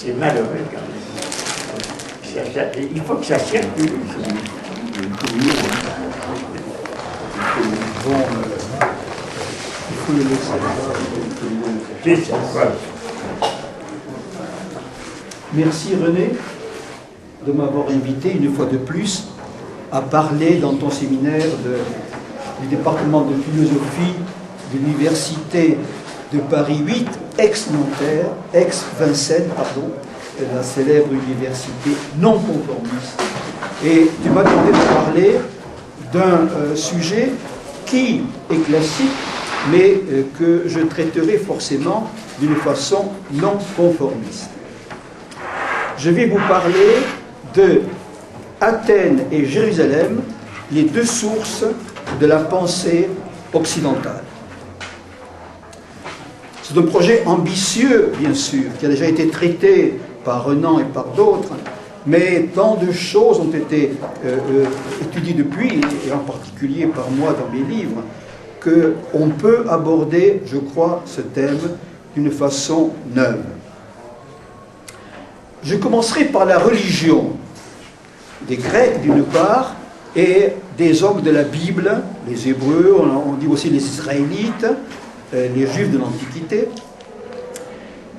c'est malheureux quand même. Il faut que ça circule. Bon, il faut le laisser là. C'est ça, voilà. Merci René de m'avoir invité une fois de plus à parler dans ton séminaire du département de philosophie de l'université de Paris 8, ex-Nanterre, ex-Vincennes, pardon, la célèbre université non conformiste. Et tu m'as demandé de parler d'un sujet qui est classique, mais que je traiterai forcément d'une façon non conformiste. Je vais vous parler de Athènes et Jérusalem, les deux sources de la pensée occidentale. C'est un projet ambitieux, bien sûr, qui a déjà été traité par Renan et par d'autres, mais tant de choses ont été étudiées depuis, et en particulier par moi dans mes livres, qu'on peut aborder, je crois, ce thème d'une façon neuve. Je commencerai par la religion des Grecs, d'une part, et des hommes de la Bible, les Hébreux, on dit aussi les Israélites, les Juifs de l'Antiquité.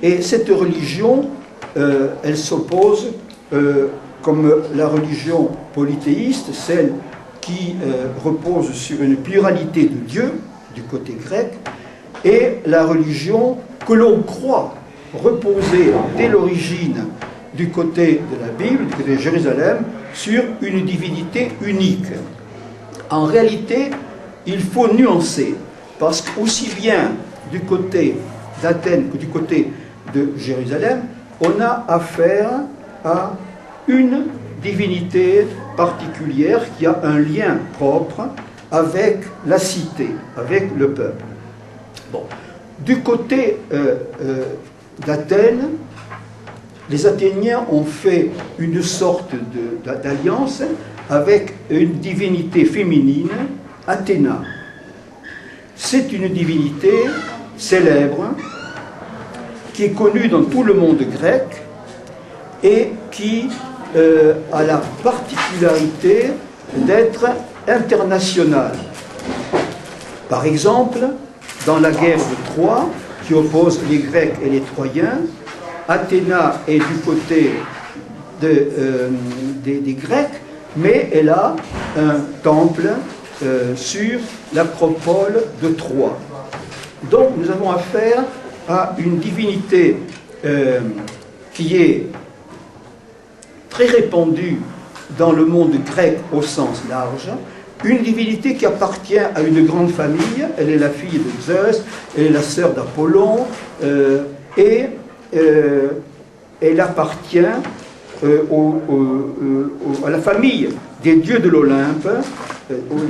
Et cette religion, elle s'oppose, comme la religion polythéiste, celle qui repose sur une pluralité de dieux, du côté grec, et la religion que l'on croit reposer dès l'origine du côté de la Bible, du côté de Jérusalem, sur une divinité unique. En réalité, il faut nuancer, parce qu'aussi bien du côté d'Athènes que du côté de Jérusalem, on a affaire à une divinité particulière qui a un lien propre avec la cité, avec le peuple. Bon. Du côté d'Athènes, les Athéniens ont fait une sorte d'alliance avec une divinité féminine, Athéna. C'est une divinité célèbre qui est connue dans tout le monde grec et qui a la particularité d'être internationale. Par exemple, dans la guerre de Troie, qui oppose les Grecs et les Troyens, Athéna est du côté des Grecs, mais elle a un temple sur l'acropole de Troie. Donc nous avons affaire à une divinité qui est très répandue dans le monde grec au sens large, une divinité qui appartient à une grande famille. Elle est la fille de Zeus, elle est la sœur d'Apollon, et elle appartient à la famille des dieux de l'Olympe,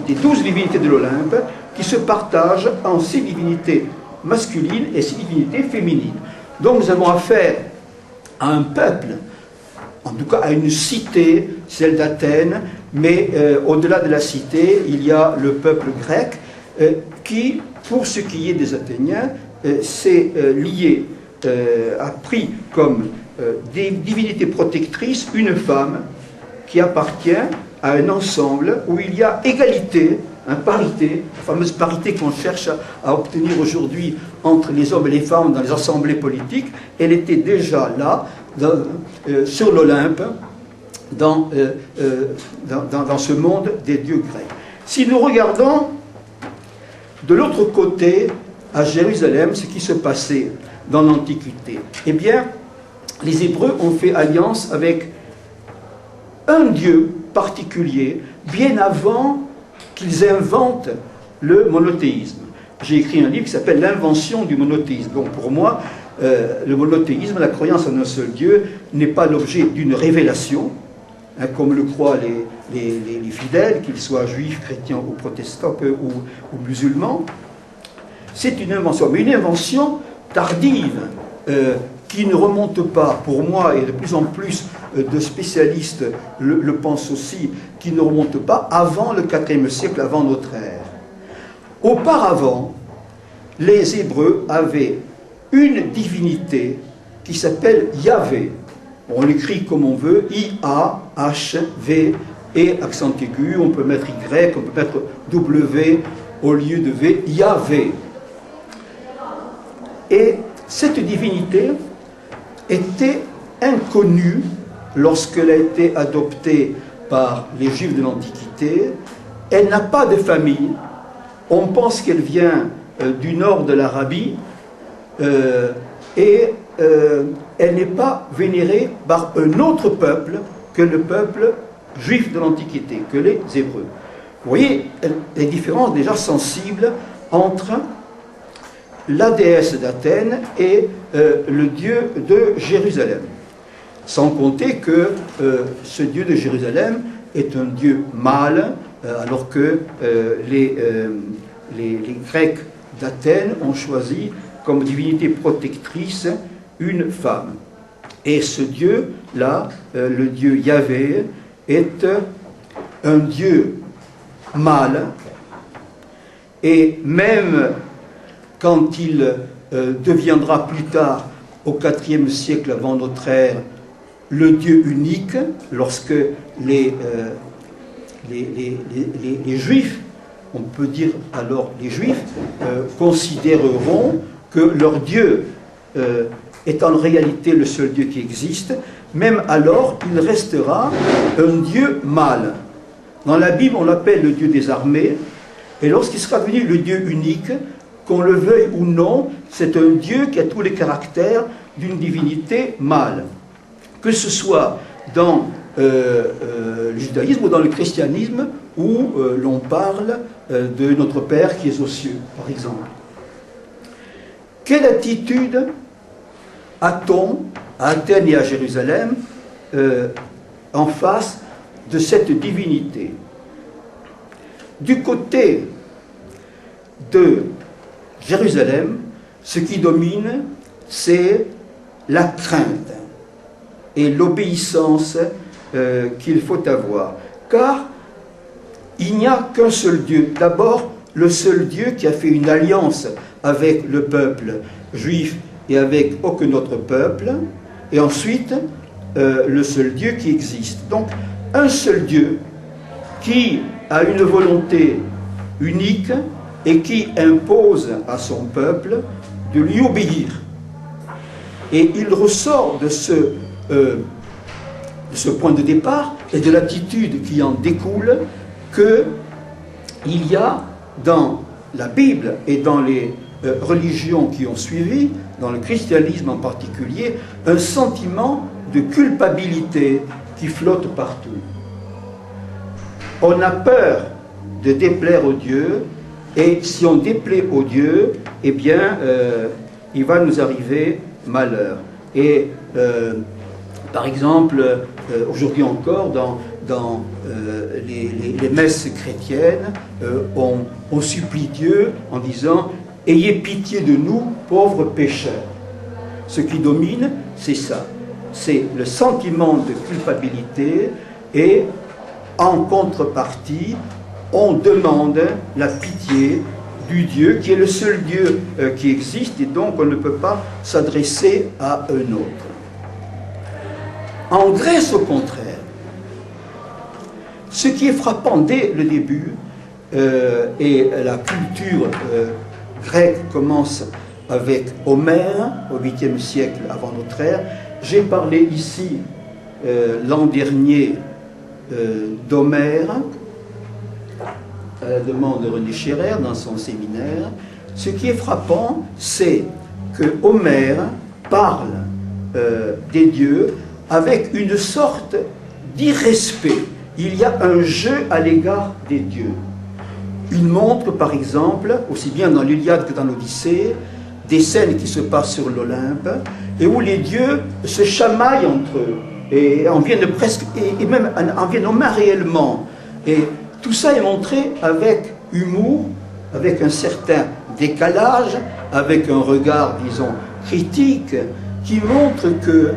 des 12 divinités de l'Olympe, qui se partagent en 6 divinités masculines et 6 divinités féminines. Donc nous avons affaire à un peuple, en tout cas à une cité, celle d'Athènes, mais au-delà de la cité, il y a le peuple grec qui, pour ce qui est des Athéniens, s'est lié, a pris comme divinité protectrice une femme qui appartient à un ensemble où il y a égalité, parité, la fameuse parité qu'on cherche à obtenir aujourd'hui entre les hommes et les femmes dans les assemblées politiques. Elle était déjà là, sur l'Olympe, dans ce monde des dieux grecs. Si nous regardons de l'autre côté, à Jérusalem, ce qui se passait dans l'Antiquité, eh bien, les Hébreux ont fait alliance avec un dieu particulier, bien avant qu'ils inventent le monothéisme. J'ai écrit un livre qui s'appelle « L'invention du monothéisme ». Donc pour moi, le monothéisme, la croyance en un seul Dieu, n'est pas l'objet d'une révélation, hein, comme le croient les fidèles, qu'ils soient juifs, chrétiens ou protestants ou musulmans. C'est une invention, mais une invention tardive, qui ne remonte pas, pour moi, et de plus en plus de spécialistes le pensent aussi, qui ne remonte pas avant le IVe siècle, avant notre ère. Auparavant, les Hébreux avaient une divinité qui s'appelle Yahvé. On l'écrit comme on veut, I-A-H-V, et accent aigu, on peut mettre Y, on peut mettre W au lieu de V, Yahvé. Et cette divinité était inconnue lorsqu'elle a été adoptée par les Juifs de l'Antiquité. Elle n'a pas de famille. On pense qu'elle vient du nord de l'Arabie et elle n'est pas vénérée par un autre peuple que le peuple juif de l'Antiquité, que les Hébreux. Vous voyez les différences déjà sensibles entre la déesse d'Athènes et le dieu de Jérusalem. Sans compter que ce dieu de Jérusalem est un dieu mâle, alors que les Grecs d'Athènes ont choisi comme divinité protectrice une femme. Et ce dieu-là, le dieu Yahvé, est un dieu mâle, et même quand il deviendra plus tard, au IVe siècle avant notre ère, le Dieu unique, lorsque les Juifs, on peut dire alors les Juifs, considéreront que leur Dieu est en réalité le seul Dieu qui existe, même alors il restera un Dieu mâle. Dans la Bible, on l'appelle le Dieu des armées, et lorsqu'il sera devenu le Dieu unique, qu'on le veuille ou non, c'est un Dieu qui a tous les caractères d'une divinité mâle. Que ce soit dans le judaïsme ou dans le christianisme, où l'on parle de notre Père qui est aux cieux, par exemple. Quelle attitude a-t-on à Athènes et à Jérusalem en face de cette divinité? Du côté de Jérusalem, ce qui domine, c'est la crainte et l'obéissance qu'il faut avoir. Car il n'y a qu'un seul Dieu. D'abord, le seul Dieu qui a fait une alliance avec le peuple juif et avec aucun autre peuple. Et ensuite, le seul Dieu qui existe. Donc, un seul Dieu qui a une volonté unique et qui impose à son peuple de lui obéir. Et il ressort de ce point de départ et de l'attitude qui en découle qu'il y a dans la Bible et dans les religions qui ont suivi, dans le christianisme en particulier, un sentiment de culpabilité qui flotte partout. On a peur de déplaire au Dieu, et si on déplaît au Dieu, eh bien, il va nous arriver malheur. Et par exemple, aujourd'hui encore, dans les messes chrétiennes, on supplie Dieu en disant « Ayez pitié de nous, pauvres pécheurs ». Ce qui domine, c'est ça. C'est le sentiment de culpabilité, et en contrepartie, on demande la pitié du Dieu qui est le seul Dieu qui existe, et donc on ne peut pas s'adresser à un autre. En Grèce, au contraire, ce qui est frappant dès le début, et la culture grecque commence avec Homère, au 8e siècle avant notre ère. J'ai parlé ici l'an dernier d'Homère, à la demande de René Scherer dans son séminaire. Ce qui est frappant, c'est que Homère parle des dieux avec une sorte d'irrespect. Il y a un jeu à l'égard des dieux. Il montre, par exemple, aussi bien dans l'Iliade que dans l'Odyssée, des scènes qui se passent sur l'Olympe, et où les dieux se chamaillent entre eux, et en viennent presque, et même en viennent aux mains réellement. Et tout ça est montré avec humour, avec un certain décalage, avec un regard, disons, critique, qui montre que,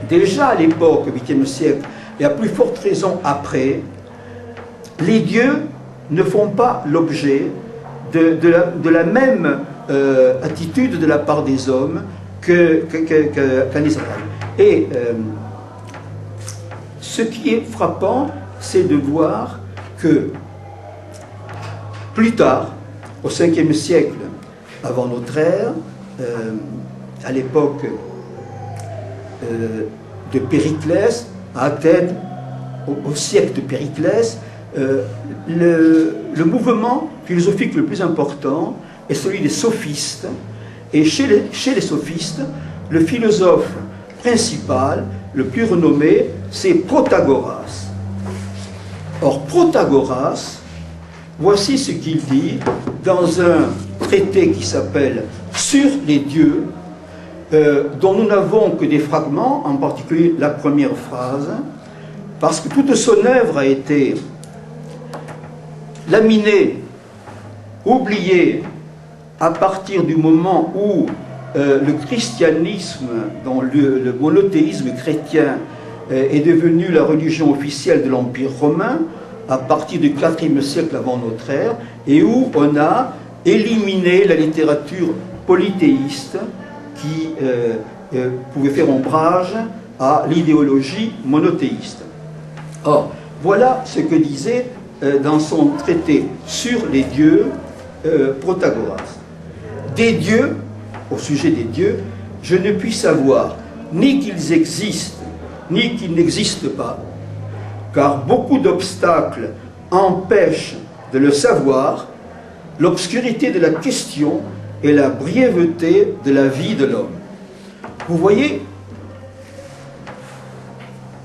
déjà à l'époque, au 8e siècle, et à plus forte raison après, les dieux ne font pas l'objet de la même attitude de la part des hommes qu'en Israël. Et ce qui est frappant, c'est de voir que plus tard, au 5e siècle avant notre ère, à l'époque de Périclès, à Athènes, au siècle de Périclès, le mouvement philosophique le plus important est celui des sophistes. Et chez les sophistes, le philosophe principal, le plus renommé, c'est Protagoras. Or, Protagoras, voici ce qu'il dit dans un traité qui s'appelle « Sur les dieux », dont nous n'avons que des fragments, en particulier la première phrase, parce que toute son œuvre a été laminée, oubliée, à partir du moment où le christianisme, dont le monothéisme chrétien est devenu la religion officielle de l'Empire romain, à partir du IVe siècle avant notre ère, et où on a éliminé la littérature polythéiste qui pouvait faire ombrage à l'idéologie monothéiste. Or, voilà ce que disait dans son traité sur les dieux Protagoras. Des dieux, au sujet des dieux, je ne puis savoir ni qu'ils existent, ni qu'ils n'existent pas, car beaucoup d'obstacles empêchent de le savoir, l'obscurité de la question et la brièveté de la vie de l'homme. Vous voyez,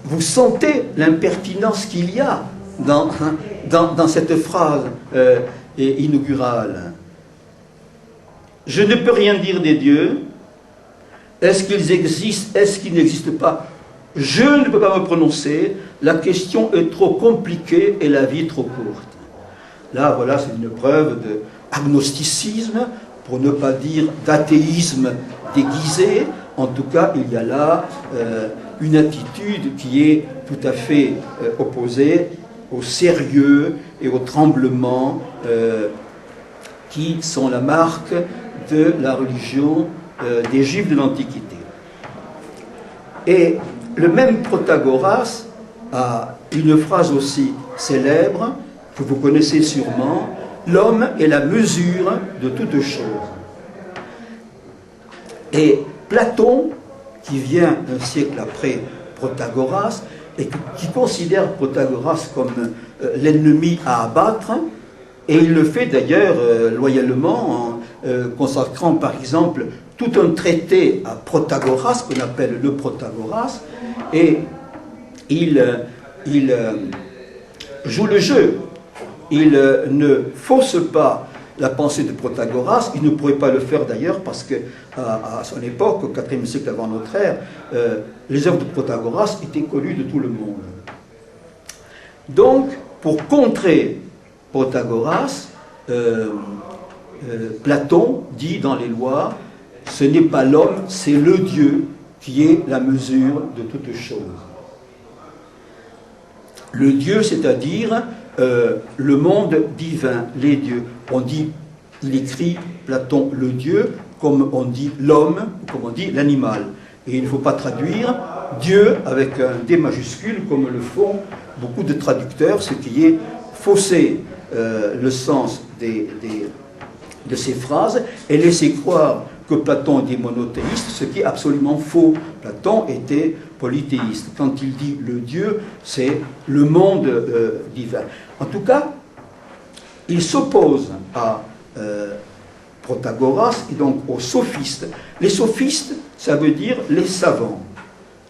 vous sentez l'impertinence qu'il y a dans cette phrase inaugurale. Je ne peux rien dire des dieux. Est-ce qu'ils existent? Est-ce qu'ils n'existent pas? Je ne peux pas me prononcer. La question est trop compliquée et la vie trop courte. Là, voilà, c'est une preuve d'agnosticisme, pour ne pas dire d'athéisme déguisé. En tout cas, il y a là une attitude qui est tout à fait opposée au sérieux et au tremblement qui sont la marque de la religion des Juifs de l'Antiquité. Et le même Protagoras a une phrase aussi célèbre, que vous connaissez sûrement: l'homme est la mesure de toute chose. Et Platon, qui vient un siècle après Protagoras, et qui considère Protagoras comme l'ennemi à abattre, et il le fait d'ailleurs loyalement en consacrant par exemple tout un traité à Protagoras, qu'on appelle le Protagoras, et il joue le jeu. Il ne fausse pas la pensée de Protagoras. Il ne pourrait pas le faire d'ailleurs parce que à son époque, au IVe siècle avant notre ère, les œuvres de Protagoras étaient connues de tout le monde. Donc, pour contrer Protagoras, Platon dit dans les Lois: ce n'est pas l'homme, c'est le Dieu qui est la mesure de toute chose. Le Dieu, c'est-à-dire le monde divin, les dieux. On dit, il écrit, Platon, le Dieu, comme on dit l'homme, comme on dit l'animal. Et il ne faut pas traduire Dieu avec un D majuscule, comme le font beaucoup de traducteurs, ce qui est fausser le sens de ces phrases et laisser croire que Platon était monothéiste, ce qui est absolument faux. Platon était polythéiste. Quand il dit le Dieu, c'est le monde divin. En tout cas, il s'oppose à Protagoras et donc aux sophistes. Les sophistes, ça veut dire les savants.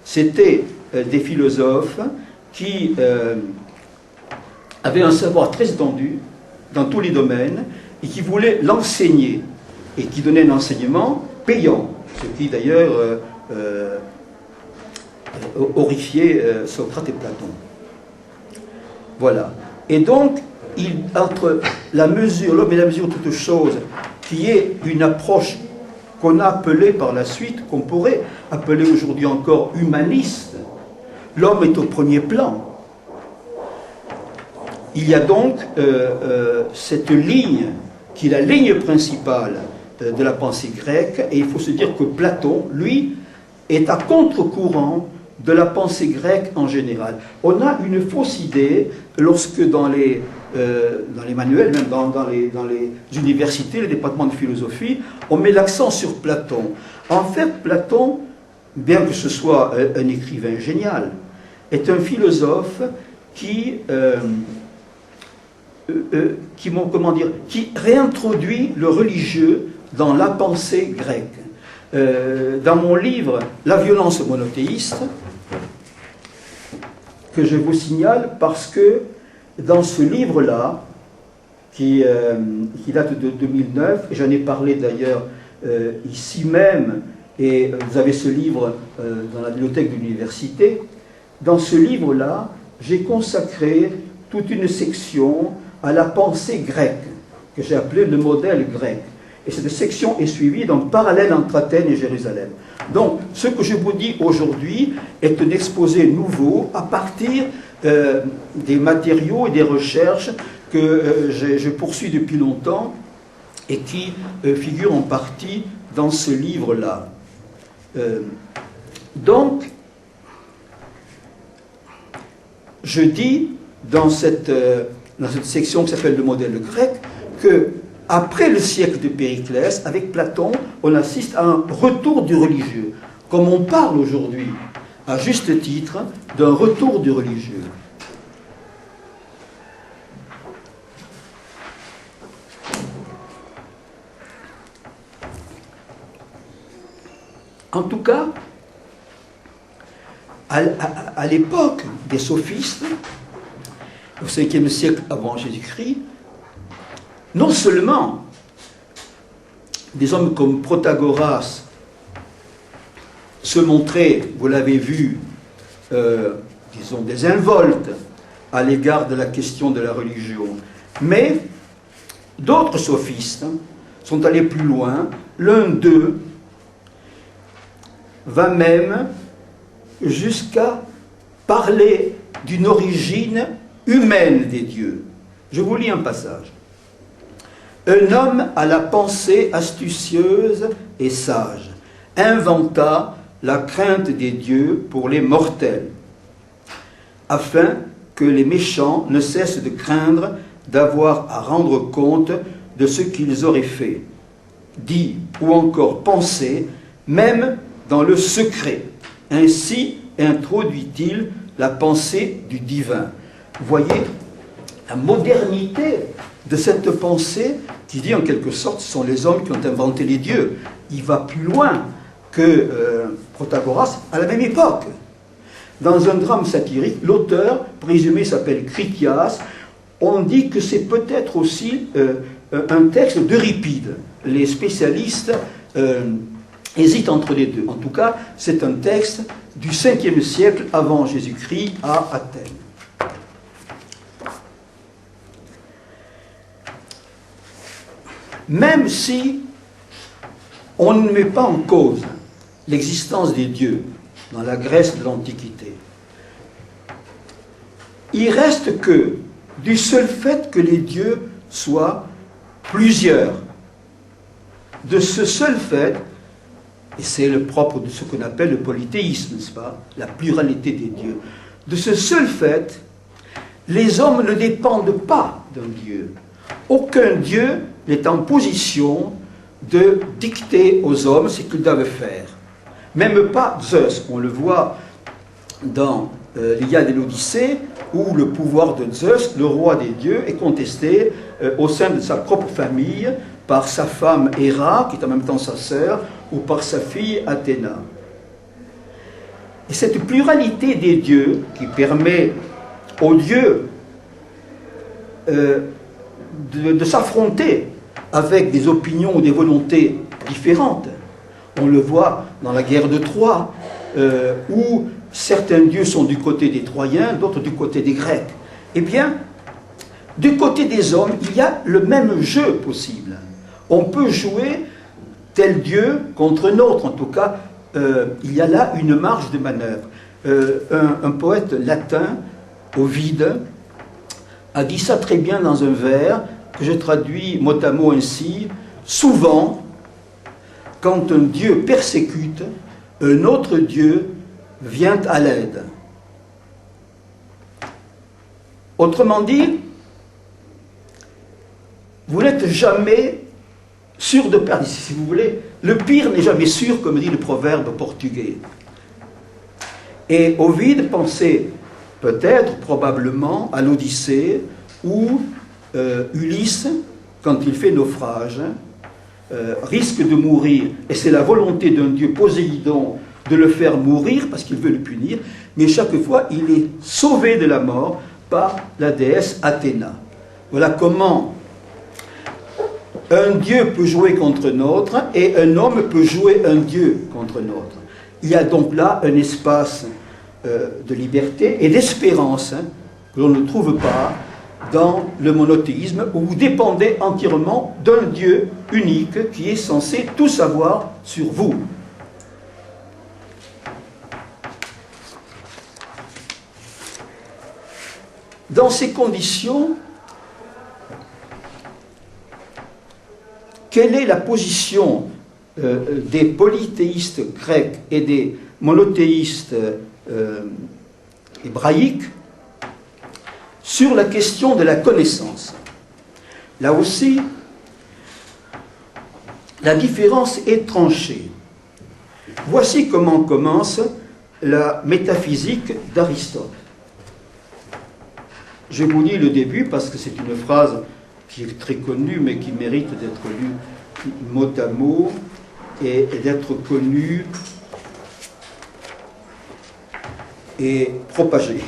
C'était des philosophes qui avaient un savoir très étendu dans tous les domaines et qui voulaient l'enseigner et qui donnaient un enseignement payant, ce qui d'ailleurs horrifiait Socrate et Platon. Voilà. Et donc, entre la mesure, l'homme et la mesure de toute chose, qui est une approche qu'on a appelée par la suite, qu'on pourrait appeler aujourd'hui encore humaniste, l'homme est au premier plan. Il y a donc cette ligne qui est la ligne principale de la pensée grecque, et il faut se dire que Platon, lui, est à contre-courant de la pensée grecque en général. On a une fausse idée lorsque dans les manuels, même dans les universités, les départements de philosophie, on met l'accent sur Platon. En fait, Platon, bien que ce soit un écrivain génial, est un philosophe qui réintroduit le religieux dans la pensée grecque. Dans mon livre « La violence monothéiste », que je vous signale parce que dans ce livre-là, qui date de 2009, et j'en ai parlé d'ailleurs ici même, et vous avez ce livre dans la bibliothèque de l'université, dans ce livre-là, j'ai consacré toute une section à la pensée grecque, que j'ai appelée le modèle grec. Et cette section est suivie d'un parallèle entre Athènes et Jérusalem. Donc, ce que je vous dis aujourd'hui est un exposé nouveau à partir des matériaux et des recherches que je poursuis depuis longtemps et qui figurent en partie dans ce livre-là. Donc, je dis dans cette section qui s'appelle le modèle grec que après le siècle de Périclès, avec Platon, on assiste à un retour du religieux, comme on parle aujourd'hui, à juste titre, d'un retour du religieux. En tout cas, à l'époque des sophistes, au 5e siècle avant Jésus-Christ, non seulement des hommes comme Protagoras se montraient, vous l'avez vu, disons, désinvoltes à l'égard de la question de la religion, mais d'autres sophistes sont allés plus loin. L'un d'eux va même jusqu'à parler d'une origine humaine des dieux. Je vous lis un passage. Un homme à la pensée astucieuse et sage inventa la crainte des dieux pour les mortels, afin que les méchants ne cessent de craindre d'avoir à rendre compte de ce qu'ils auraient fait, dit ou encore pensé, même dans le secret. Ainsi introduit-il la pensée du divin. Vous voyez la modernité de cette pensée qui dit en quelque sorte ce sont les hommes qui ont inventé les dieux. Il va plus loin que Protagoras à la même époque. Dans un drame satirique, l'auteur présumé s'appelle Critias. On dit que c'est peut-être aussi un texte d'Euripide. Les spécialistes hésitent entre les deux. En tout cas, c'est un texte du 5e siècle avant Jésus-Christ à Athènes. Même si on ne met pas en cause l'existence des dieux dans la Grèce de l'Antiquité, il reste que, du seul fait que les dieux soient plusieurs, de ce seul fait, et c'est le propre de ce qu'on appelle le polythéisme, n'est-ce pas, la pluralité des dieux, de ce seul fait, les hommes ne dépendent pas d'un dieu. Aucun dieu n'est en position de dicter aux hommes ce qu'ils doivent faire. Même pas Zeus. On le voit dans l'Iliade et l'Odyssée, où le pouvoir de Zeus, le roi des dieux, est contesté au sein de sa propre famille par sa femme Héra, qui est en même temps sa sœur, ou par sa fille Athéna. Et cette pluralité des dieux qui permet aux dieux de s'affronter avec des opinions ou des volontés différentes. On le voit dans la guerre de Troie, où certains dieux sont du côté des Troyens, d'autres du côté des Grecs. Eh bien, du côté des hommes, il y a le même jeu possible. On peut jouer tel dieu contre un autre. En tout cas, il y a là une marge de manœuvre. Un poète latin, Ovide, a dit ça très bien dans un vers que je traduis mot à mot ainsi. Souvent, quand un dieu persécute, un autre Dieu vient à l'aide. Autrement dit, vous n'êtes jamais sûr de perdre. Si vous voulez, le pire n'est jamais sûr, comme dit le proverbe portugais. Et Ovide pensait peut-être, probablement, à l'Odyssée, où Ulysse, quand il fait naufrage, risque de mourir, et c'est la volonté d'un dieu Poséidon de le faire mourir, parce qu'il veut le punir, mais chaque fois, il est sauvé de la mort par la déesse Athéna. Voilà comment un dieu peut jouer contre notre, et un homme peut jouer un dieu contre notre. Il y a donc là un espace de liberté et d'espérance que l'on ne trouve pas dans le monothéisme, où vous dépendez entièrement d'un Dieu unique qui est censé tout savoir sur vous. Dans ces conditions, quelle est la position des polythéistes grecs et des monothéistes hébraïques sur la question de la connaissance? Là aussi, la différence est tranchée. Voici comment commence la métaphysique d'Aristote. Je vous lis le début parce que c'est une phrase qui est très connue mais qui mérite d'être lue mot à mot et d'être connue et propagée.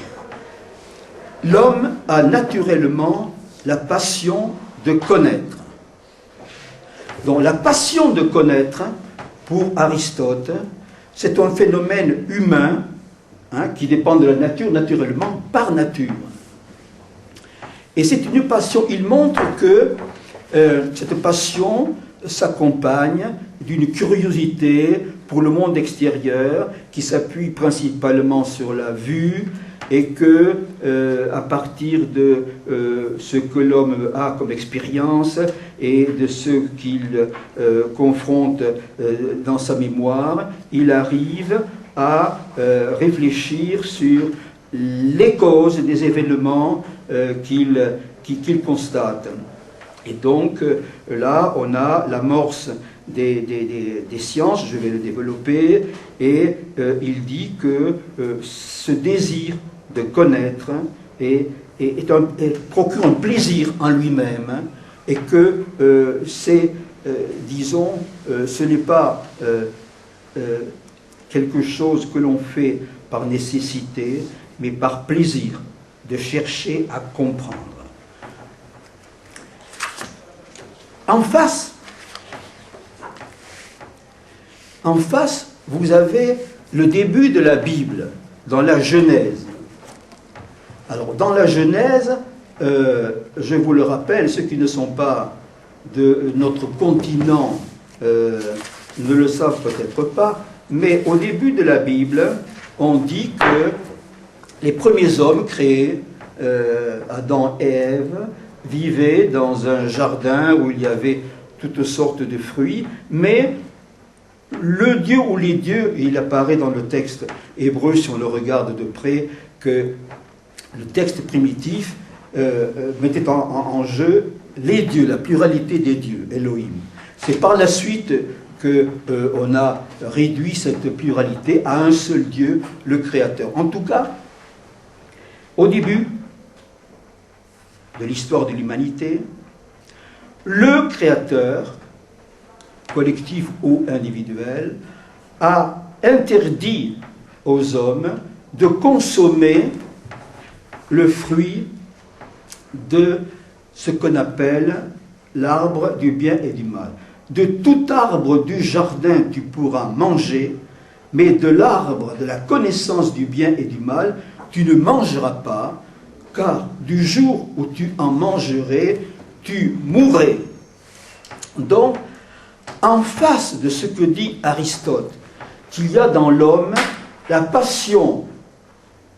L'homme a naturellement la passion de connaître. Donc la passion de connaître, pour Aristote, c'est un phénomène humain qui dépend de la nature, naturellement, par nature. Et c'est une passion, il montre que cette passion s'accompagne d'une curiosité pour le monde extérieur qui s'appuie principalement sur la vue, et que, à partir de ce que l'homme a comme expérience et de ce qu'il confronte dans sa mémoire, il arrive à réfléchir sur les causes des événements qu'il constate. Et donc, là, on a l'amorce des sciences, je vais le développer, et il dit que ce désir de connaître procure un plaisir en lui-même, et que c'est, disons, ce n'est pas quelque chose que l'on fait par nécessité, mais par plaisir de chercher à comprendre. En face, vous avez le début de la Bible, dans la Genèse. Alors, dans la Genèse, je vous le rappelle, ceux qui ne sont pas de notre continent ne le savent peut-être pas, mais au début de la Bible, on dit que les premiers hommes créés, Adam et Ève, vivaient dans un jardin où il y avait toutes sortes de fruits, mais le Dieu ou les dieux, et il apparaît dans le texte hébreu, si on le regarde de près, que le texte primitif mettait en jeu les dieux, la pluralité des dieux, Elohim. C'est par la suite qu'on a réduit cette pluralité à un seul Dieu, le Créateur. En tout cas, au début de l'histoire de l'humanité, le Créateur, collectif ou individuel, a interdit aux hommes de consommer le fruit de ce qu'on appelle l'arbre du bien et du mal. De tout arbre du jardin tu pourras manger, mais de l'arbre de la connaissance du bien et du mal tu ne mangeras pas, car du jour où tu en mangerais, tu mourrais. Donc, en face de ce que dit Aristote, qu'il y a dans l'homme la passion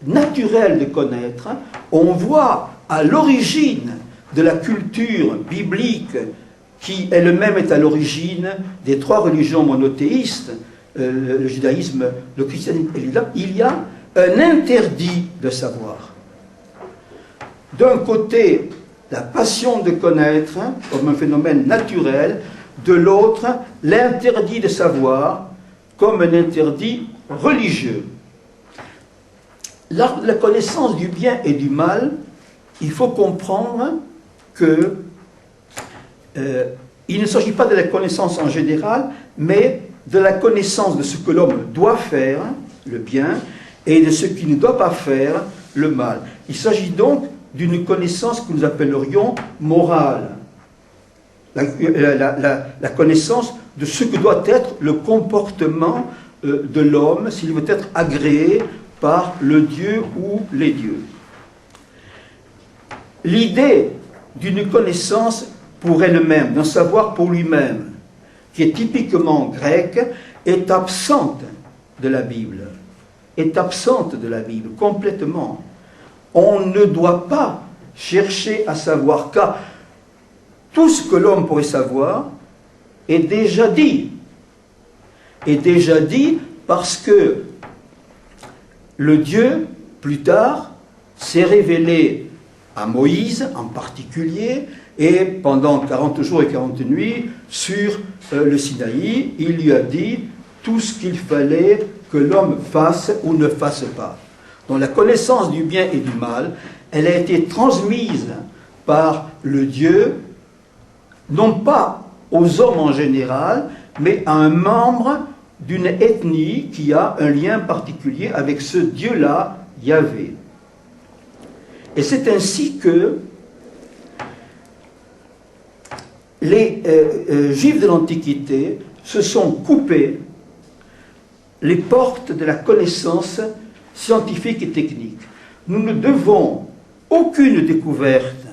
naturelle de connaître, on voit à l'origine de la culture biblique, qui elle-même est à l'origine des trois religions monothéistes, le judaïsme, le christianisme et l'islam, il y a un interdit de savoir. D'un côté, la passion de connaître comme un phénomène naturel, de l'autre, l'interdit de savoir comme un interdit religieux. La connaissance du bien et du mal, il faut comprendre que il ne s'agit pas de la connaissance en général, mais de la connaissance de ce que l'homme doit faire, le bien, et de ce qu'il ne doit pas faire, le mal. Il s'agit donc d'une connaissance que nous appellerions morale. La connaissance de ce que doit être le comportement de l'homme s'il veut être agréé par le Dieu ou les dieux. L'idée d'une connaissance pour elle-même, d'un savoir pour lui-même, qui est typiquement grecque, est absente de la Bible. Est absente de la Bible, complètement. On ne doit pas chercher à savoir, car tout ce que l'homme pourrait savoir est déjà dit. Est déjà dit parce que le Dieu, plus tard, s'est révélé à Moïse en particulier, et pendant 40 jours et 40 nuits, sur le Sinaï, il lui a dit tout ce qu'il fallait que l'homme fasse ou ne fasse pas. Donc la connaissance du bien et du mal, elle a été transmise par le Dieu, non pas aux hommes en général, mais à un membre d'une ethnie qui a un lien particulier avec ce Dieu-là, Yahvé. Et c'est ainsi que les Juifs de l'Antiquité se sont coupés les portes de la connaissance scientifique et technique. Nous ne devons aucune découverte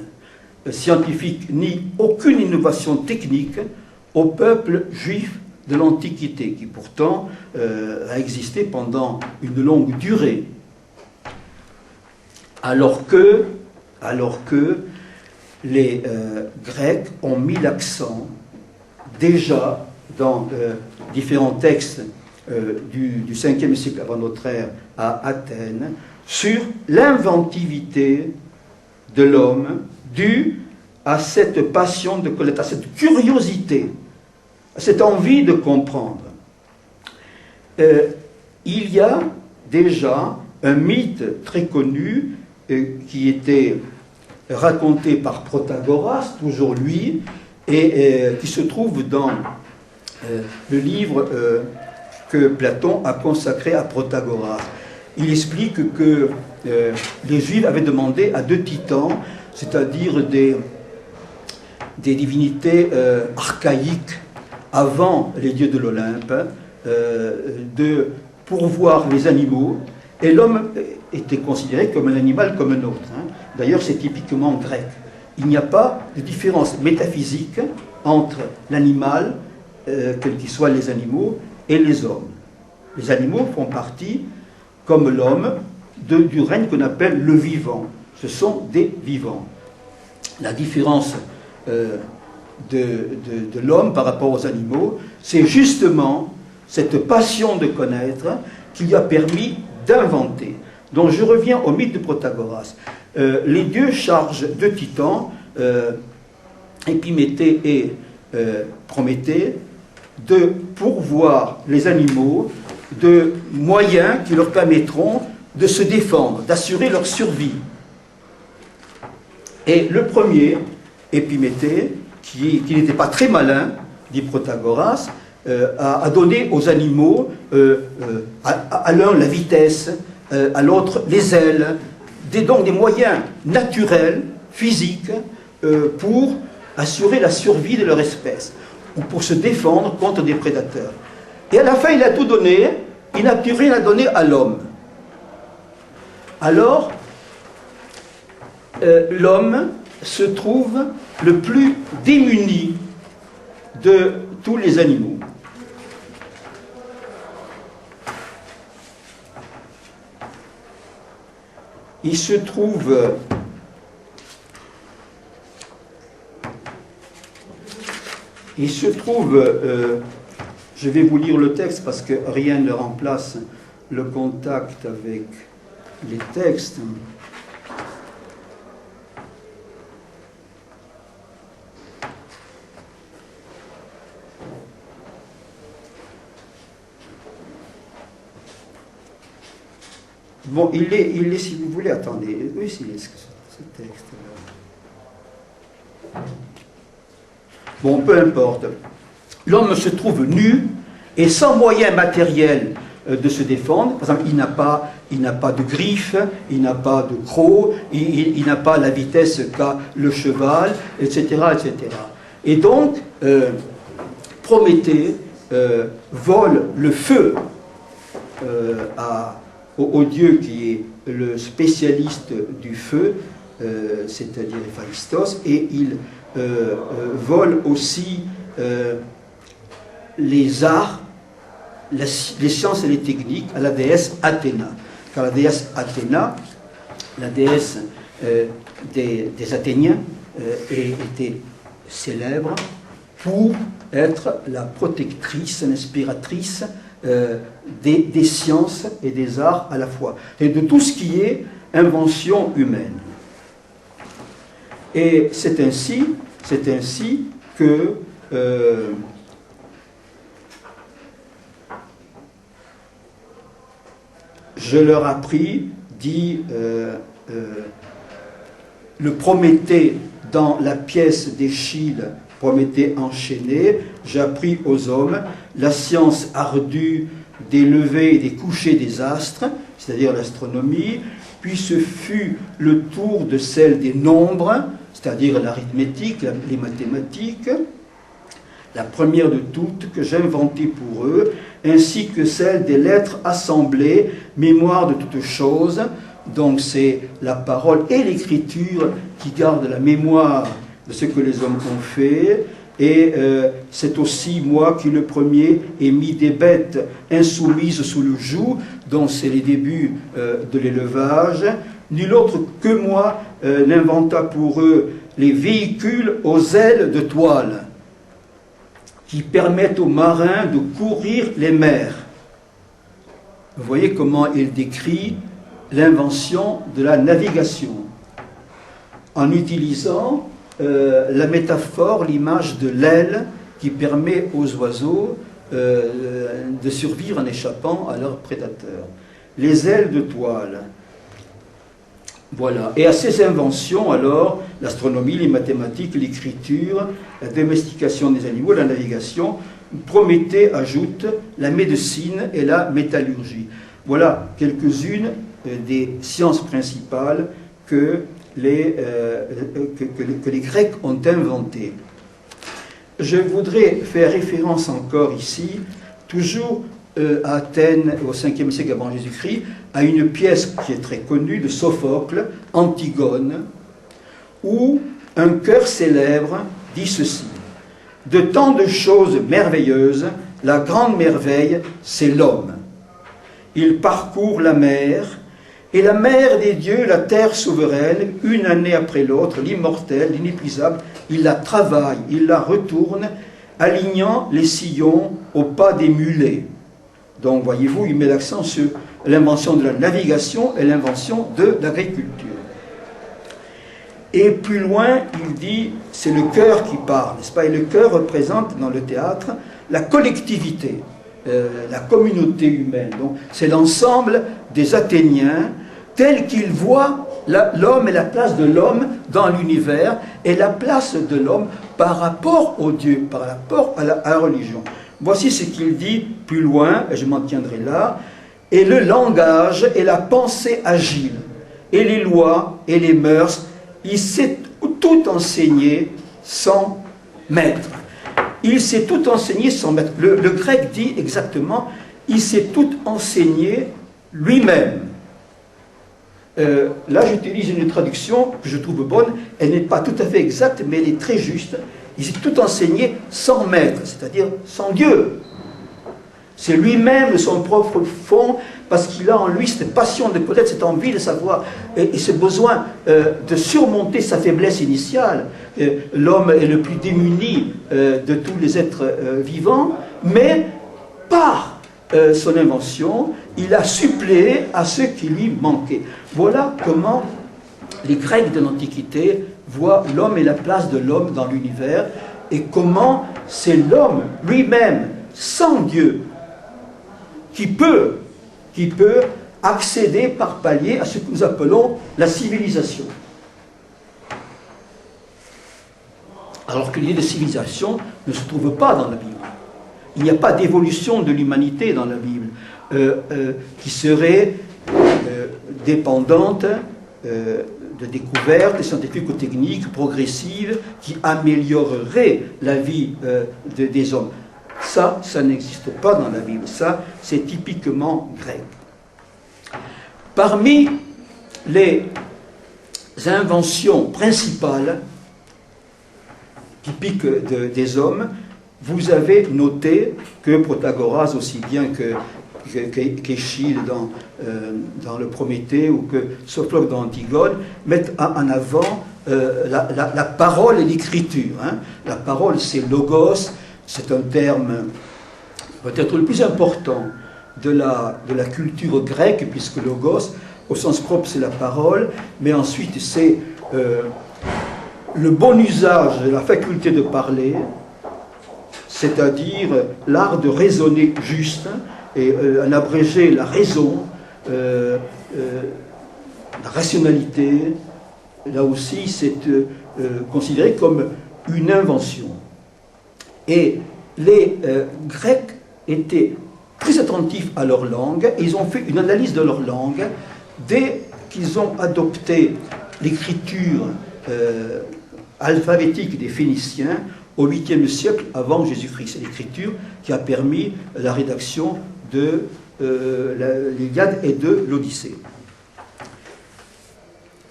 scientifique ni aucune innovation technique au peuple juif de l'Antiquité, qui pourtant a existé pendant une longue durée. Alors que les Grecs ont mis l'accent déjà dans différents textes du 5e siècle avant notre ère à Athènes sur l'inventivité de l'homme due à cette passion de connaître, à cette curiosité, à cette envie de comprendre. Il y a déjà un mythe très connu qui était raconté par Protagoras, toujours lui, et qui se trouve dans le livre que Platon a consacré à Protagoras. Il explique que les Juifs avaient demandé à deux titans, c'est-à-dire des divinités archaïques avant les dieux de l'Olympe, de pourvoir les animaux, et l'homme était considéré comme un animal comme un autre. D'ailleurs, c'est typiquement grec. Il n'y a pas de différence métaphysique entre l'animal, quels qu'ils soient les animaux, et les hommes. Les animaux font partie, comme l'homme, du règne qu'on appelle le vivant. Ce sont des vivants. La différence de l'homme par rapport aux animaux, c'est justement cette passion de connaître qui lui a permis d'inventer. Donc je reviens au mythe de Protagoras. Les dieux chargent deux titans, Épiméthée et Prométhée, de pourvoir les animaux de moyens qui leur permettront de se défendre, d'assurer leur survie. Et le premier, Épiméthée, qui n'était pas très malin, dit Protagoras, a donné aux animaux, à l'un la vitesse, à l'autre les ailes, donc des moyens naturels, physiques, pour assurer la survie de leur espèce, ou pour se défendre contre des prédateurs. Et à la fin, il a tout donné, il n'a plus rien à donner à l'homme. Alors, l'homme se trouve le plus démuni de tous les animaux. Il se trouve Je vais vous lire le texte parce que rien ne remplace le contact avec les textes. Bon, il est, si vous voulez, attendez, oui, c'est ce texte-là. Bon, peu importe. L'homme se trouve nu et sans moyen matériel de se défendre. Par exemple, il n'a pas de griffes, il n'a pas de crocs, il n'a pas la vitesse qu'a le cheval, etc., etc. Et donc, Prométhée vole le feu au dieu qui est le spécialiste du feu, c'est-à-dire Héphaïstos, et il vole aussi les arts, les sciences et les techniques à la déesse Athéna. Car la déesse Athéna, la déesse des Athéniens, était célèbre pour être la protectrice, l'inspiratrice des sciences et des arts à la fois, et de tout ce qui est invention humaine. Et c'est ainsi que je leur appris, dit le Prométhée dans la pièce d'Échille, Prométhée enchaîné, j'ai appris aux hommes la science ardue des levées et des couchers des astres, c'est-à-dire l'astronomie, puis ce fut le tour de celle des nombres, c'est-à-dire l'arithmétique, les mathématiques, la première de toutes que j'inventai pour eux, ainsi que celle des lettres assemblées, mémoire de toutes choses. Donc c'est la parole et l'écriture qui gardent la mémoire de ce que les hommes ont fait, et c'est aussi moi qui le premier ai mis des bêtes insoumises sous le joug, dont c'est les débuts de l'élevage. Nul autre que moi n'inventa pour eux les véhicules aux ailes de toile, qui permettent aux marins de courir les mers. Vous voyez comment il décrit l'invention de la navigation, en utilisant la métaphore, l'image de l'aile qui permet aux oiseaux de survivre en échappant à leurs prédateurs. Les ailes de toile. Voilà. Et à ces inventions, alors, l'astronomie, les mathématiques, l'écriture, la domestication des animaux, la navigation, Prométhée ajoute la médecine et la métallurgie. Voilà quelques-unes des sciences principales que les Grecs ont inventées. Je voudrais faire référence encore ici, toujours à Athènes au 5e siècle avant Jésus-Christ, à une pièce qui est très connue de Sophocle, Antigone, où un chœur célèbre dit ceci: de tant de choses merveilleuses, la grande merveille, c'est l'homme. Il parcourt la mer, et la mer des dieux, la terre souveraine, une année après l'autre, l'immortel, l'inépuisable, il la travaille, il la retourne, alignant les sillons au pas des mulets. Donc, voyez-vous, il met l'accent sur l'invention de la navigation et l'invention de l'agriculture. Et plus loin, il dit, c'est le cœur qui parle, n'est-ce pas? Et le cœur représente, dans le théâtre, la collectivité, la communauté humaine. Donc, c'est l'ensemble des Athéniens, tels qu'ils voient l'homme et la place de l'homme dans l'univers, et la place de l'homme par rapport au Dieu, par rapport à la religion. Voici ce qu'il dit plus loin, et je m'en tiendrai là. Et le langage et la pensée agile, et les lois et les mœurs, il sait tout enseigner sans maître. Il sait tout enseigner sans maître. Le grec dit exactement, il sait tout enseigner lui-même. Là, j'utilise une traduction que je trouve bonne. Elle n'est pas tout à fait exacte, mais elle est très juste. Il sait tout enseigner sans maître, c'est-à-dire sans Dieu. C'est lui-même son propre fond, parce qu'il a en lui cette passion de peut-être, cette envie de savoir, et ce besoin de surmonter sa faiblesse initiale. L'homme est le plus démuni de tous les êtres vivants, mais par son invention, il a suppléé à ce qui lui manquait. Voilà comment les Grecs de l'Antiquité voient l'homme et la place de l'homme dans l'univers, et comment c'est l'homme lui-même, sans Dieu, qui peut accéder par palier à ce que nous appelons la civilisation. Alors que l'idée de civilisation ne se trouve pas dans la Bible. Il n'y a pas d'évolution de l'humanité dans la Bible qui serait dépendante de découvertes scientifiques ou techniques progressives qui amélioreraient la vie des hommes. Ça n'existe pas dans la Bible. Ça, c'est typiquement grec. Parmi les inventions principales typiques des hommes, vous avez noté que Protagoras, aussi bien qu'Échille dans le Prométhée ou que Sophocle dans Antigone, mettent en avant la parole et l'écriture. Hein. La parole, c'est logos, c'est un terme peut-être le plus important de la culture grecque, puisque logos, au sens propre, c'est la parole, mais ensuite c'est le bon usage de la faculté de parler, c'est-à-dire l'art de raisonner juste, et en abrégé la raison, la rationalité, là aussi c'est considéré comme une invention. Et les Grecs étaient très attentifs à leur langue, et ils ont fait une analyse de leur langue dès qu'ils ont adopté l'écriture alphabétique des Phéniciens au 8e siècle avant Jésus-Christ. C'est l'écriture qui a permis la rédaction de l'Iliade et de l'Odyssée.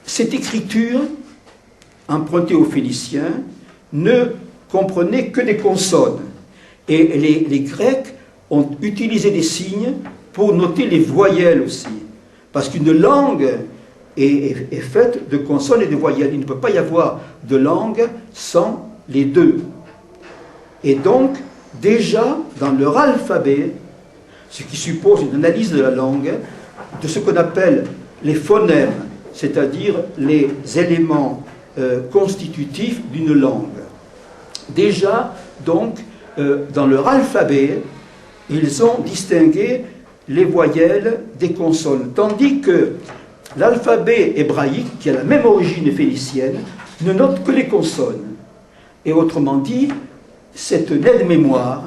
Cette écriture, empruntée aux Phéniciens, ne comprenait que des consonnes. Et les Grecs ont utilisé des signes pour noter les voyelles aussi. Parce qu'une langue est faite de consonnes et de voyelles. Il ne peut pas y avoir de langue sans les deux. Et donc, déjà, dans leur alphabet, ce qui suppose une analyse de la langue, de ce qu'on appelle les phonèmes, c'est-à-dire les éléments constitutifs d'une langue. Déjà, donc, dans leur alphabet, ils ont distingué les voyelles des consonnes, tandis que l'alphabet hébraïque, qui a la même origine phénicienne, ne note que les consonnes. Et autrement dit, c'est une aide-mémoire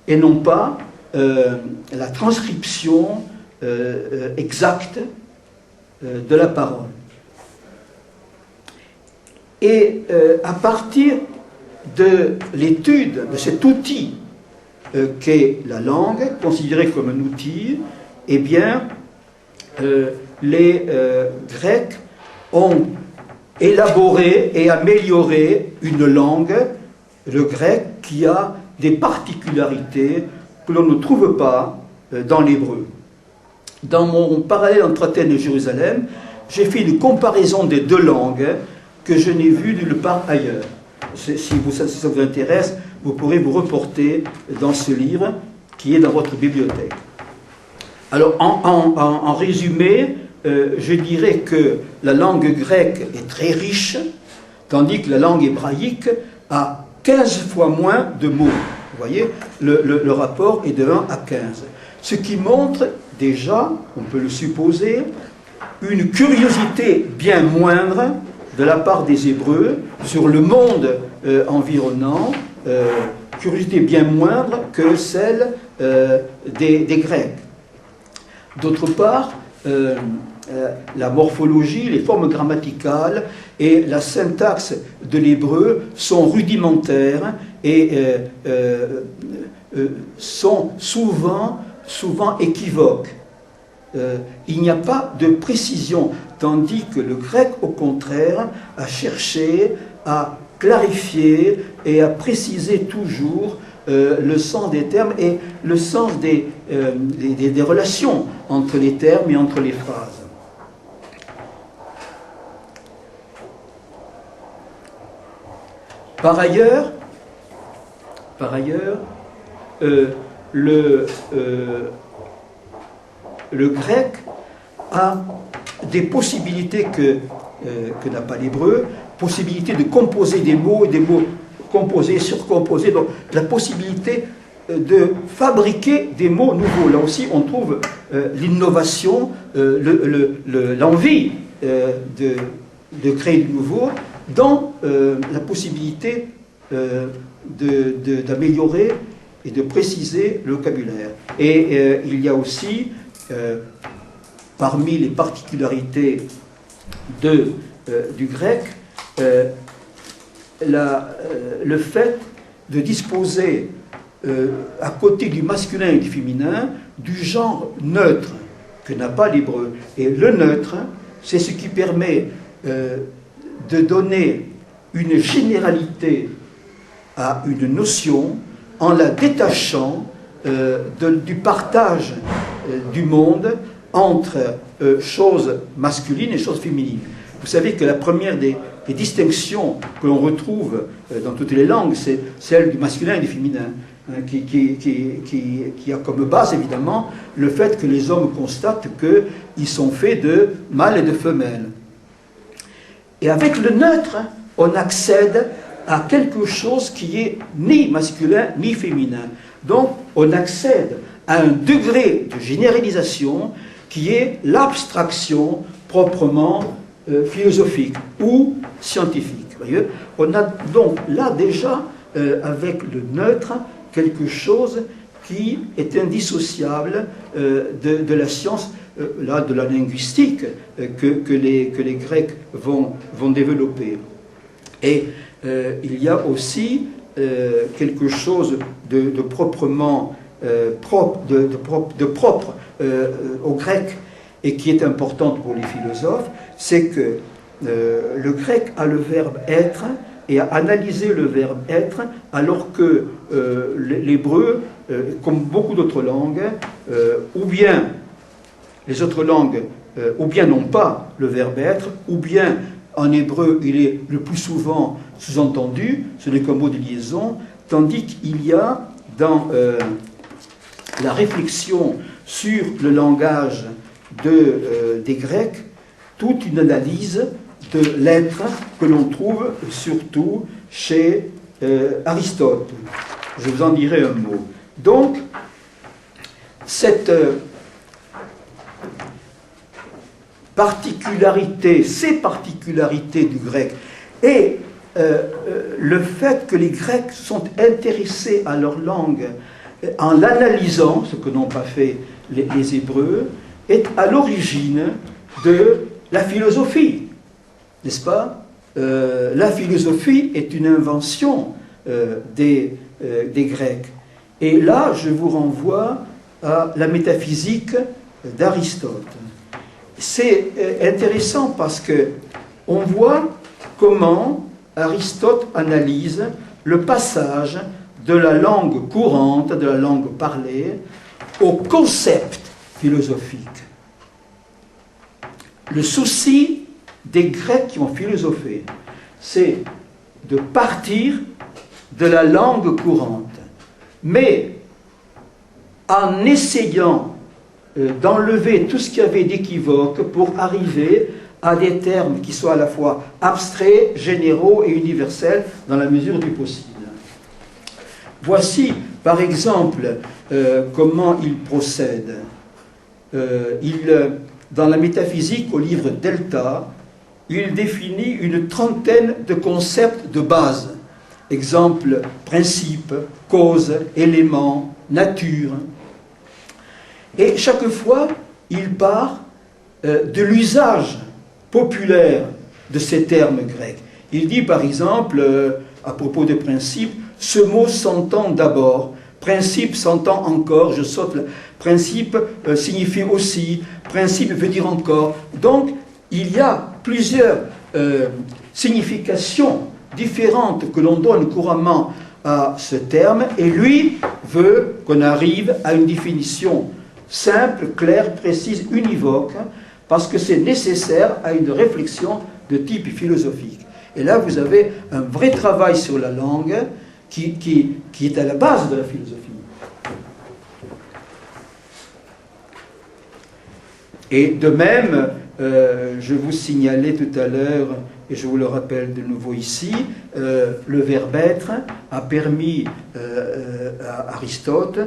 et non pas la transcription exacte de la parole. Et à partir de l'étude de cet outil qu'est la langue, considérée comme un outil, eh bien, les Grecs ont élaboré et amélioré une langue, le grec, qui a des particularités que l'on ne trouve pas dans l'hébreu. Dans mon parallèle entre Athènes et Jérusalem, j'ai fait une comparaison des deux langues que je n'ai vues nulle part ailleurs. Si ça vous intéresse, vous pourrez vous reporter dans ce livre qui est dans votre bibliothèque. Alors, en résumé, je dirais que la langue grecque est très riche, tandis que la langue hébraïque a 15 fois moins de mots. Vous voyez, le rapport est de 1 à 15. Ce qui montre déjà, on peut le supposer, une curiosité bien moindre de la part des Hébreux sur le monde environnant, curiosité bien moindre que celle des Grecs. D'autre part, la morphologie, les formes grammaticales et la syntaxe de l'hébreu sont rudimentaires et sont souvent équivoques. Il n'y a pas de précision, tandis que le grec, au contraire, a cherché à clarifier et à préciser toujours le sens des termes et le sens des relations entre les termes et entre les phrases. Par ailleurs, le grec a des possibilités que n'a pas l'hébreu, possibilité de composer des mots, et des mots composés, surcomposés, donc la possibilité de fabriquer des mots nouveaux. Là aussi, on trouve l'innovation, l'envie de créer du nouveau dans la possibilité d'améliorer et de préciser le vocabulaire. Et il y a aussi, parmi les particularités du grec, le fait de disposer à côté du masculin et du féminin du genre neutre que n'a pas l'hébreu. Et le neutre, c'est ce qui permet de donner une généralité à une notion en la détachant du partage du monde entre choses masculines et choses féminines. Vous savez que la première des distinctions que l'on retrouve dans toutes les langues, c'est celle du masculin et du féminin, hein, qui a comme base évidemment le fait que les hommes constatent qu'ils sont faits de mâles et de femelles. Et avec le neutre, on accède à quelque chose qui est ni masculin ni féminin. Donc on accède à un degré de généralisation qui est l'abstraction proprement philosophique ou scientifique. Voyez, on a donc là déjà, avec le neutre, quelque chose qui est indissociable de la science, là, de la linguistique que les Grecs vont développer. Et il y a aussi quelque chose de proprement propre au grec et qui est importante pour les philosophes, c'est que le grec a le verbe être et a analysé le verbe être, alors que l'hébreu, comme beaucoup d'autres langues, ou bien les autres langues, ou bien n'ont pas le verbe être, ou bien en hébreu il est le plus souvent sous-entendu, ce n'est qu'un mot de liaison, tandis qu'il y a dans la réflexion sur le langage des Grecs toute une analyse de l'être que l'on trouve surtout chez Aristote. Je vous en dirai un mot. Donc, cette particularité, ces particularités du grec et le fait que les Grecs sont intéressés à leur langue en l'analysant, ce que n'ont pas fait les Hébreux, est à l'origine de la philosophie, n'est-ce pas? La philosophie est une invention des Grecs. Et là, je vous renvoie à la métaphysique d'Aristote. C'est intéressant parce que on voit comment Aristote analyse le passage de la langue courante, de la langue parlée, au concept philosophique. Le souci des Grecs qui ont philosophé, c'est de partir de la langue courante, mais en essayant d'enlever tout ce qu'il y avait d'équivoque pour arriver à des termes qui soient à la fois abstraits, généraux et universels dans la mesure du possible. Voici, par exemple, comment il procède. Dans la métaphysique, au livre Delta, il définit une trentaine de concepts de base. Exemple, principe, cause, élément, nature. Et chaque fois, il part de l'usage populaire de ces termes grecs. Il dit par exemple, à propos de principe, ce mot s'entend d'abord, principe s'entend encore, je saute là. Principe signifie aussi, principe veut dire encore. Donc, il y a plusieurs significations différentes que l'on donne couramment à ce terme, et lui veut qu'on arrive à une définition simple, claire, précise, univoque, parce que c'est nécessaire à une réflexion de type philosophique. Et là, vous avez un vrai travail sur la langue qui est à la base de la philosophie. Et de même, je vous signalais tout à l'heure, et je vous le rappelle de nouveau ici, le verbe être a permis à Aristote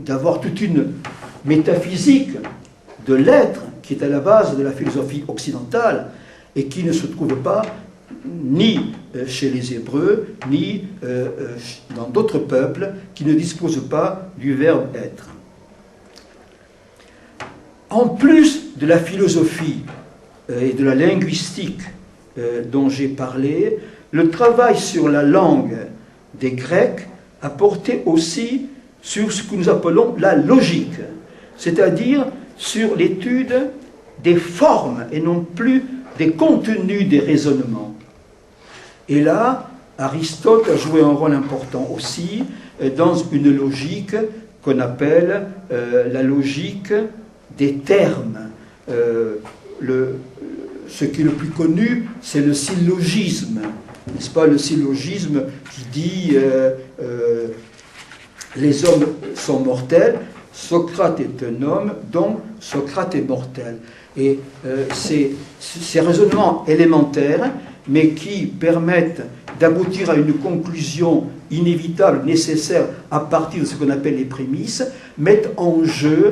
d'avoir toute une métaphysique de l'être qui est à la base de la philosophie occidentale et qui ne se trouve pas ni chez les Hébreux, ni dans d'autres peuples qui ne disposent pas du verbe être. En plus de la philosophie et de la linguistique dont j'ai parlé, le travail sur la langue des Grecs a porté aussi sur ce que nous appelons la logique, c'est-à-dire sur l'étude des formes et non plus des contenus des raisonnements. Et là, Aristote a joué un rôle important aussi dans une logique qu'on appelle la logique des termes. Ce qui est le plus connu, c'est le syllogisme, n'est-ce pas? Le syllogisme qui dit les hommes sont mortels, Socrate est un homme, donc Socrate est mortel. Et ces raisonnements élémentaires, mais qui permettent d'aboutir à une conclusion inévitable, nécessaire, à partir de ce qu'on appelle les prémices, mettent en jeu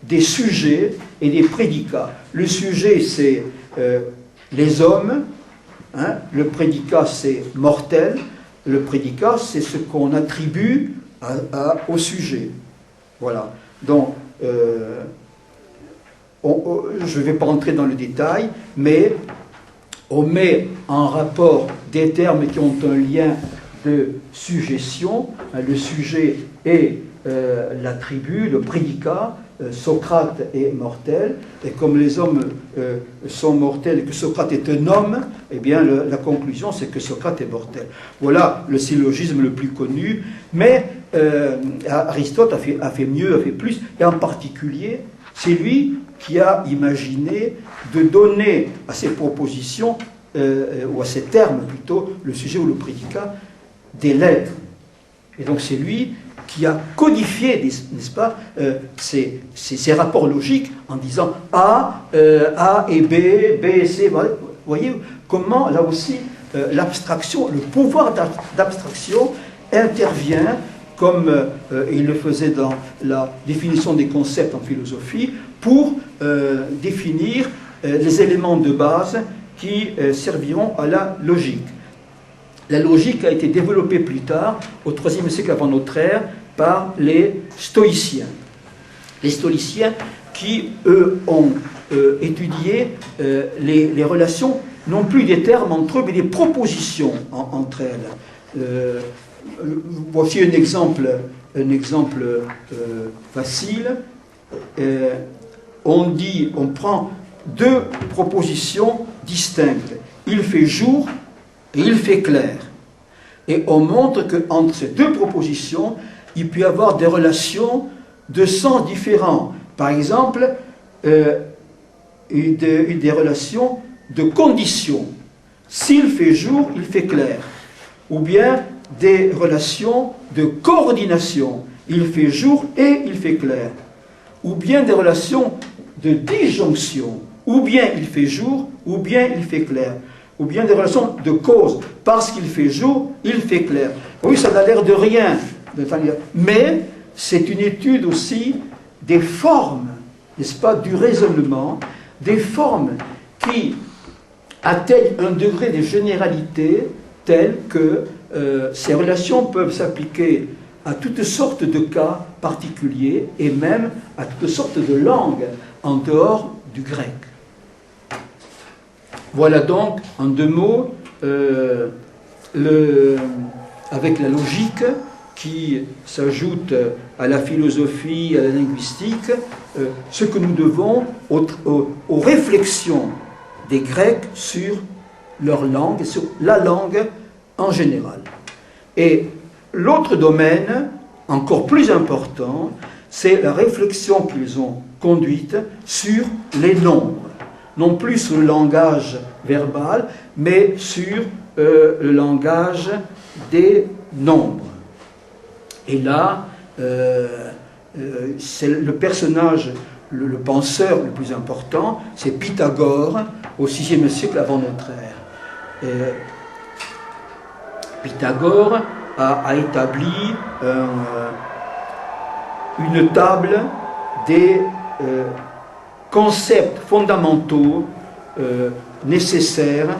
des sujets et des prédicats. Le sujet, c'est les hommes, hein, le prédicat, c'est mortel, le prédicat, c'est ce qu'on attribue au sujet. Voilà. Donc, je ne vais pas rentrer dans le détail, mais on met en rapport des termes qui ont un lien de suggestion. Le sujet est l'attribut, le prédicat. Socrate est mortel, et comme les hommes sont mortels et que Socrate est un homme, eh bien la conclusion c'est que Socrate est mortel. Voilà le syllogisme le plus connu, mais Aristote a fait mieux, a fait plus, et en particulier, c'est lui qui a imaginé de donner à ces propositions, ou à ces termes plutôt, le sujet ou le prédicat, des lettres. Et donc c'est lui qui a codifié, n'est-ce pas, ces rapports logiques en disant A et B et C. Vous voyez comment, là aussi, l'abstraction, le pouvoir d'abstraction intervient, comme il le faisait dans la définition des concepts en philosophie, pour définir les éléments de base qui serviront à la logique. La logique a été développée plus tard, au IIIe siècle avant notre ère, par les stoïciens. Les stoïciens qui, eux, ont étudié les relations, non plus des termes entre eux, mais des propositions entre elles. Voici un exemple facile. On prend deux propositions distinctes. Il fait jour et il fait clair. Et on montre qu'entre ces deux propositions, il peut y avoir des relations de sens différents. Par exemple, des relations de conditions. S'il fait jour, il fait clair. Ou bien des relations de coordination. Il fait jour et il fait clair. Ou bien des relations de disjonction. Ou bien il fait jour, ou bien il fait clair. Ou bien des relations de cause. Parce qu'il fait jour, il fait clair. Oui, ça n'a l'air de rien. Mais c'est une étude aussi des formes, n'est-ce pas, du raisonnement, des formes qui atteignent un degré de généralité tel que ces relations peuvent s'appliquer à toutes sortes de cas particuliers et même à toutes sortes de langues en dehors du grec. Voilà donc, en deux mots, avec la logique qui s'ajoute à la philosophie, à la linguistique, ce que nous devons aux réflexions des Grecs sur leur langue et sur la langue en général. Et l'autre domaine, encore plus important, c'est la réflexion qu'ils ont conduite sur les nombres. Non plus sur le langage verbal, mais sur le langage des nombres. Et là, c'est le personnage le penseur le plus important, c'est Pythagore, au VIe siècle avant notre ère. Pythagore a établi une table des concepts fondamentaux nécessaires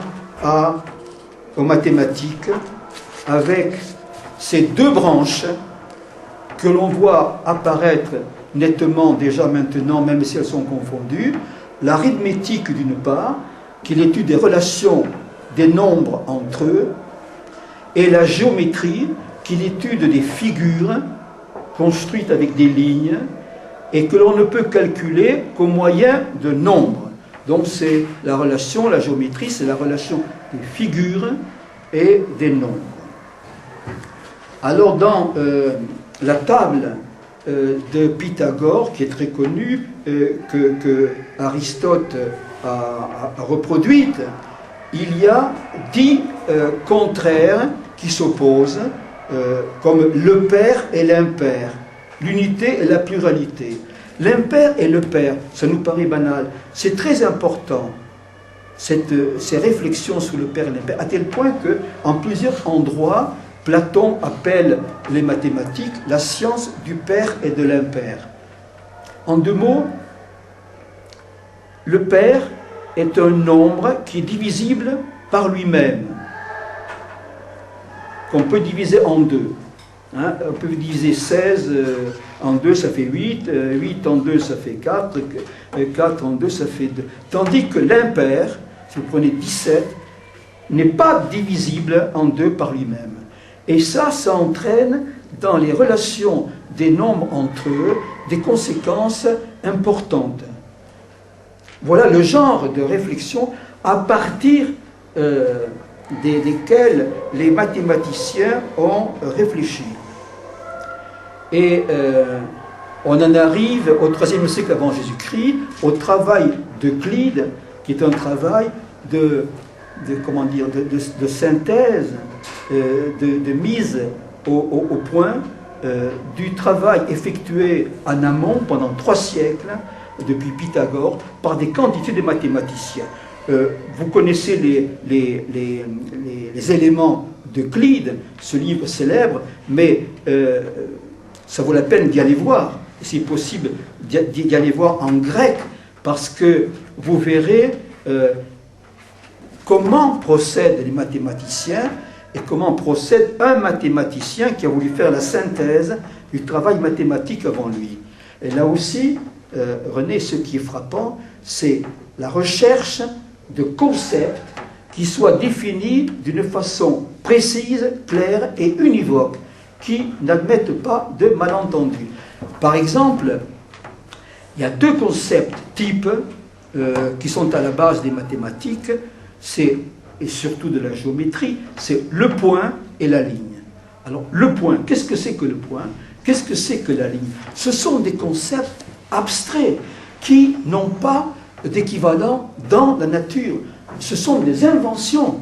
aux mathématiques, avec ces deux branches que l'on voit apparaître nettement déjà maintenant, même si elles sont confondues, l'arithmétique d'une part, qui est l'étude des relations des nombres entre eux, et la géométrie, qui est l'étude des figures construites avec des lignes, et que l'on ne peut calculer qu'au moyen de nombres. Donc c'est la relation, la géométrie, c'est la relation des figures et des nombres. Alors dans la table de Pythagore, qui est très connue, que Aristote a reproduite, il y a 10 contraires qui s'opposent, comme le pair et l'impair, l'unité et la pluralité. L'impair et le pair, ça nous paraît banal, c'est très important, ces réflexions sur le pair et l'impair, à tel point qu'en plusieurs endroits, Platon appelle les mathématiques la science du pair et de l'impair. En deux mots, le pair est un nombre qui est divisible par lui-même, qu'on peut diviser en deux. On peut diviser 16 en 2, ça fait 8, 8 en 2, ça fait 4, 4 en 2, ça fait 2. Tandis que l'impair, si vous prenez 17, n'est pas divisible en 2 par lui-même. Et ça entraîne dans les relations des nombres entre eux des conséquences importantes. Voilà le genre de réflexion à partir desquelles les mathématiciens ont réfléchi. Et on en arrive au IIIe siècle avant Jésus-Christ, au travail d'Euclide, qui est un travail de synthèse, de mise au point du travail effectué en amont pendant 3 siècles, depuis Pythagore, par des quantités de mathématiciens. Vous connaissez les éléments d'Euclide, ce livre célèbre, mais ça vaut la peine d'y aller voir. C'est possible d'y aller voir en grec, parce que vous verrez comment procèdent les mathématiciens et comment procède un mathématicien qui a voulu faire la synthèse du travail mathématique avant lui. Et là aussi, René, ce qui est frappant, c'est la recherche de concepts qui soient définis d'une façon précise, claire et univoque, qui n'admettent pas de malentendus. Par exemple, il y a 2 concepts types qui sont à la base des mathématiques, et surtout de la géométrie, c'est le point et la ligne. Alors, le point, qu'est-ce que c'est que le point? Qu'est-ce que c'est que la ligne? Ce sont des concepts abstraits qui n'ont pas d'équivalent dans la nature. Ce sont des inventions.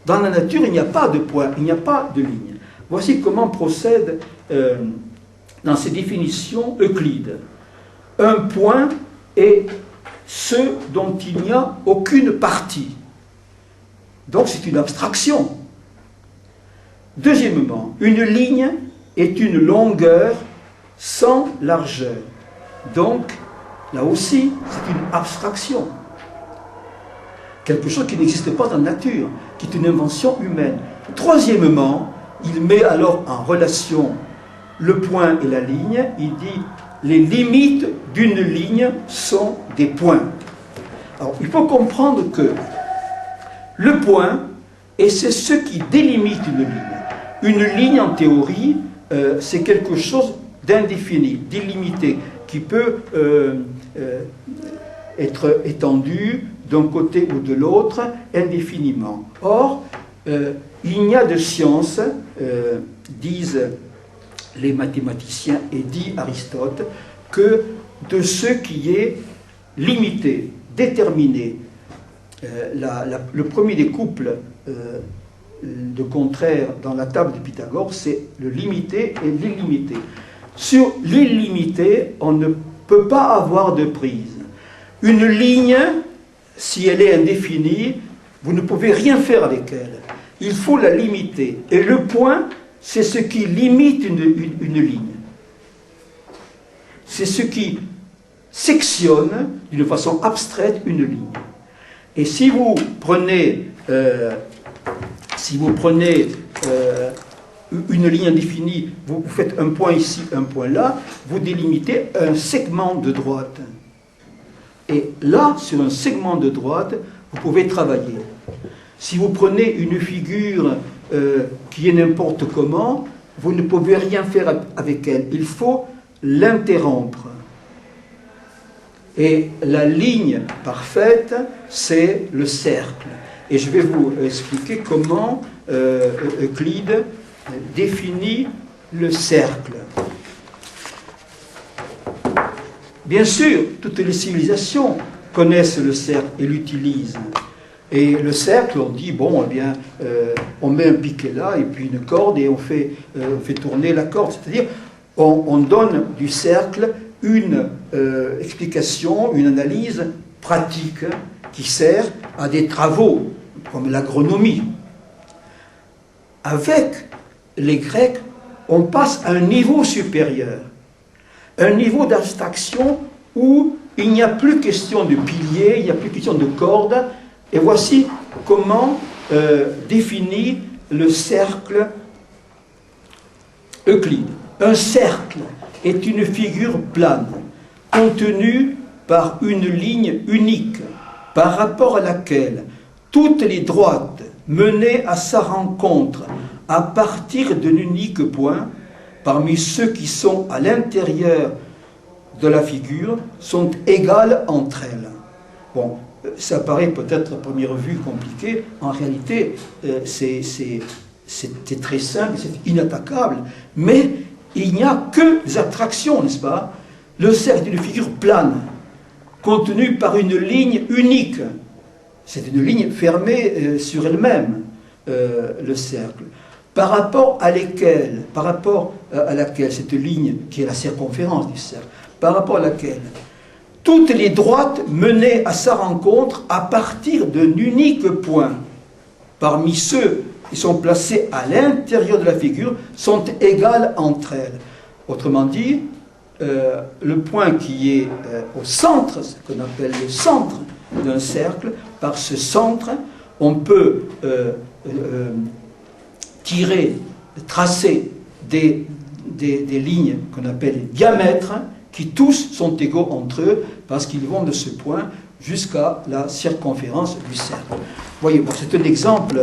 Dans la nature, il n'y a pas de point, il n'y a pas de ligne. Voici comment procède dans ses définitions Euclide. Un point est ce dont il n'y a aucune partie. Donc c'est une abstraction. Deuxièmement, une ligne est une longueur sans largeur. Donc, là aussi, c'est une abstraction. Quelque chose qui n'existe pas dans la nature, qui est une invention humaine. Troisièmement, il met alors en relation le point et la ligne. Il dit, les limites d'une ligne sont des points. Alors, il faut comprendre que le point, et c'est ce qui délimite une ligne. Une ligne, en théorie, c'est quelque chose d'indéfini, d'illimité, qui peut être étendu d'un côté ou de l'autre indéfiniment. Or, il n'y a de science, disent les mathématiciens et dit Aristote, que de ce qui est limité, déterminé. Le premier des couples de contraires dans la table de Pythagore, c'est le limité et l'illimité. Sur l'illimité, on ne peut pas avoir de prise. Une ligne, si elle est indéfinie, vous ne pouvez rien faire avec elle. Il faut la limiter. Et le point, c'est ce qui limite une ligne. C'est ce qui sectionne d'une façon abstraite une ligne. Et si vous prenez, une ligne indéfinie, vous faites un point ici, un point là, vous délimitez un segment de droite. Et là, sur un segment de droite, vous pouvez travailler. Si vous prenez une figure qui est n'importe comment, vous ne pouvez rien faire avec elle. Il faut l'interrompre. Et la ligne parfaite, c'est le cercle. Et je vais vous expliquer comment Euclide définit le cercle. Bien sûr, toutes les civilisations connaissent le cercle et l'utilisent. Et le cercle, on dit, bon, eh bien, on met un piquet là, et puis une corde, et on fait tourner la corde. C'est-à-dire, on donne du cercle une explication, une analyse pratique qui sert à des travaux, comme l'agronomie. Avec les Grecs, on passe à un niveau supérieur, un niveau d'abstraction où il n'y a plus question de piliers, il n'y a plus question de cordes. Et voici comment définit le cercle Euclide. Un cercle est une figure plane, contenue par une ligne unique, par rapport à laquelle toutes les droites menées à sa rencontre à partir d'un unique point, parmi ceux qui sont à l'intérieur de la figure, sont égales entre elles. Bon, ça paraît peut-être à première vue compliqué, en réalité c'est très simple, c'est inattaquable, mais il n'y a que des attractions, n'est-ce pas? Le cercle est une figure plane, contenue par une ligne unique. C'est une ligne fermée sur elle-même, le cercle. Par rapport à laquelle cette ligne, qui est la circonférence du cercle, par rapport à laquelle toutes les droites menées à sa rencontre à partir d'un unique point, parmi ceux qui sont placés à l'intérieur de la figure, sont égales entre elles. Autrement dit, le point qui est au centre, ce qu'on appelle le centre d'un cercle, par ce centre, on peut tracer des lignes qu'on appelle les diamètres, qui tous sont égaux entre eux, parce qu'ils vont de ce point jusqu'à la circonférence du cercle. Voyez, bon, c'est un exemple